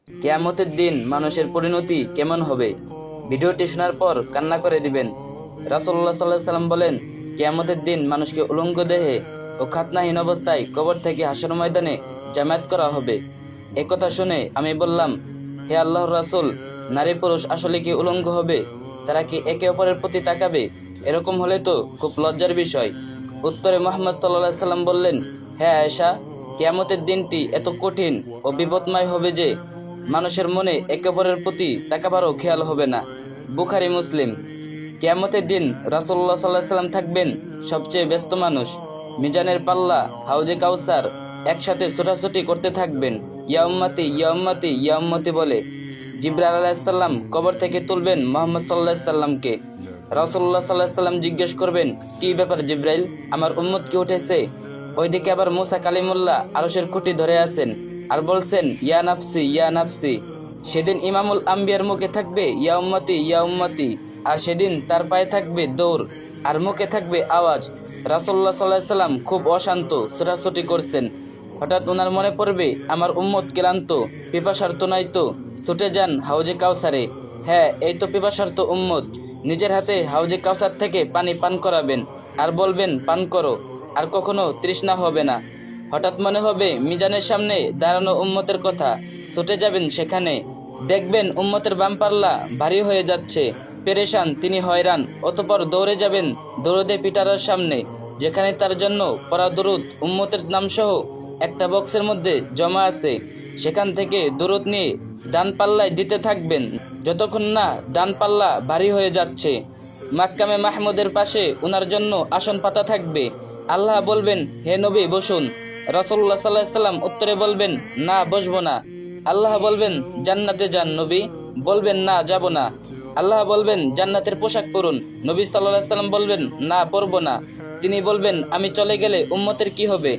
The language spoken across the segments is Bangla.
কিয়ামতের দিন মানুষের পরিণতি কেমন হবে? ভিডিওটি শোনার পর কান্না করে দিবেন। রাসূলুল্লাহ সাল্লাল্লাহু আলাইহি সাল্লাম বলেন, কিয়ামতের দিন মানুষকে উলঙ্গ দেহে ও খাতনাহীন অবস্থায় কবর থেকে হাসর ময়দানে জামায়াত করা হবে। একথা শুনে আমি বললাম, হে আল্লাহর রাসূল, নারী পুরুষ আসলে কি উলঙ্গ হবে? তারা কি একে অপরের প্রতি তাকাবে? এরকম হলে তো খুব লজ্জার বিষয়। উত্তরে মুহাম্মদ সাল্লাল্লাহু আলাইহি সাল্লাম বললেন, হ্যাঁ আয়েশা, কিয়ামতের দিনটি এত কঠিন ও বিপদময় হবে যে মানুষের মনে একে অপরের প্রতি তাকাবারও খেয়াল হবে না। বুখারী মুসলিম। কিয়ামতের দিন রাসূলুল্লাহ সাল্লাল্লাহু আলাইহি সাল্লাম থাকবেন সবচেয়ে ব্যস্ত মানুষ। মিজানের পাল্লা, হাউজে কাউসার একসাথে ছোটাছুটি করতে থাকবেন, ইয়া উম্মতি ইয়া উম্মতি ইয়া উম্মতি বলে। জিবরাইল আলাইহিস সালাম কবর থেকে তুলবেন মুহাম্মদ সাল্লাল্লাহু আলাইহি সাল্লামকে। রাসূলুল্লাহ সাল্লাল্লাহু আলাইহি সাল্লাম জিজ্ঞেস করবেন, কি ব্যাপার জিবরাইল, আমার উম্মত কি উঠেছে? ওইদিকে আবার মুসা কালিমুল্লাহ আরশের খুঁটি ধরে আছেন আর বলছেন, ইয়া নাফসি ইয়া নাফসি। সেদিন ইমামুল আম্বিয়ার মুখে থাকবে ইয়া উম্মতি ইয়া উম্মতি, আর সেদিন তার পায়ে থাকবে দৌড় আর মুখে থাকবে আওয়াজ। রাসূলুল্লাহ সাল্লাল্লাহু আলাইহি সাল্লাম খুব অশান্ত, ছোটাছুটি করছেন। হঠাৎ ওনার মনে পড়বে, আমার উম্মত ক্লান্ত, পিপাসার্ত নাই তো, ছুটে যান হাউজে কাউসারে। হ্যাঁ, এই তো পিপাসার্ত উম্মত। নিজের হাতে হাউজে কাউসার থেকে পানি পান করাবেন আর বলবেন, পান করো, আর কখনো তৃষ্ণা হবে না। হঠাৎ মনে হবে মিজানের সামনে দাঁড়ানো উম্মতের কথা, ছুটে যাবেন সেখানে। দেখবেন উম্মতের বাম পাল্লা ভারী হয়ে যাচ্ছে, পেরেশান, তিনি হয়রান। অতঃপর দৌড়ে যাবেন দরুদে পিটারার সামনে, যেখানে তার জন্য পড়া দরুদ উম্মতের নামসহ একটা বক্সের মধ্যে জমা আছে। সেখান থেকে দরুদ নিয়ে ডান পাল্লায় দিতে থাকবেন যতক্ষণ না ডান পাল্লা ভারী হয়ে যাচ্ছে। মাক্কামে মাহমুদের পাশে উনার জন্য আসন পাতা থাকবে। আল্লাহ বলবেন, হে নবী বসুন। রাসূলুল্লাহ সাল্লাল্লাহু আলাইহি সাল্লাম উত্তরে বলবেন, না বসবো না। আল্লাহ বলবেন, জান্নাতে যান নবী। বলবেন, না যাব না। আল্লাহ বলবেন, জান্নাতের পোশাক পরুন। নবী সাল্লাল্লাহু আলাইহি সাল্লাম বলবেন, না পরবো না। তিনি বলবেন, আমি চলে গেলে উম্মতের কি হবে?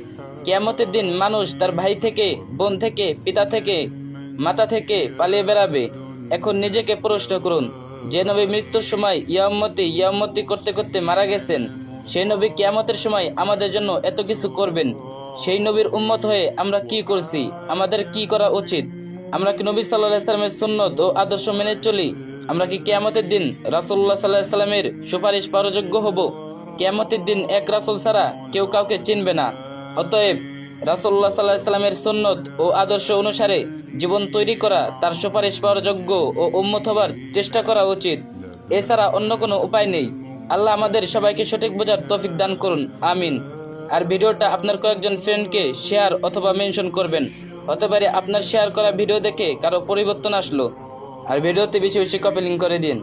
কিয়ামতের দিন মানুষ তার ভাই থেকে, বোন থেকে, পিতা থেকে, মাতা থেকে পালিয়ে বেড়াবে। এখন নিজেকে প্রশ্ন করুন, যে নবী মৃত্যুর সময় ইয়া উম্মতি করতে করতে মারা গেছেন, সেই নবী কিয়ামতের সময় আমাদের জন্য এত কিছু করবেন। সেই নবীর উম্মত হয়ে আমরা কি করছি? আমাদের কি করা উচিত? আমরা কি নবী সাল্লাল্লাহু আলাইহি সাল্লামের সুন্নত ও আদর্শ মেনে চলি? আমরা কি কিয়ামতের দিন রাসূলুল্লাহ সাল্লাল্লাহু আলাইহি সাল্লামের সুপারিশ পাওয়ার যোগ্য হব? কিয়ামতের দিন এক রাসূল ছাড়া কেউ কাউকে চিনবে না। অতএব রাসূলুল্লাহ সাল্লাল্লাহু আলাইহি সাল্লামের সুন্নত ও আদর্শ অনুসারে জীবন তৈরি করা, তার সুপারিশ পাওয়ার যোগ্য ও উম্মত হবার চেষ্টা করা উচিত। এছাড়া অন্য কোনো উপায় নেই। আল্লাহ আমাদের সবাইকে সঠিক বোঝার তৌফিক দান করুন, আমিন। আর ভিডিওটা আপনার কয়েকজন ফ্রেন্ডকে শেয়ার অথবা মেনশন করবেন। হতে পারে আপনার শেয়ার করা ভিডিও দেখে কারো পরিবর্তন আসলো। আর ভিডিওতে বেশি বেশি কপি লিংক করে দিন।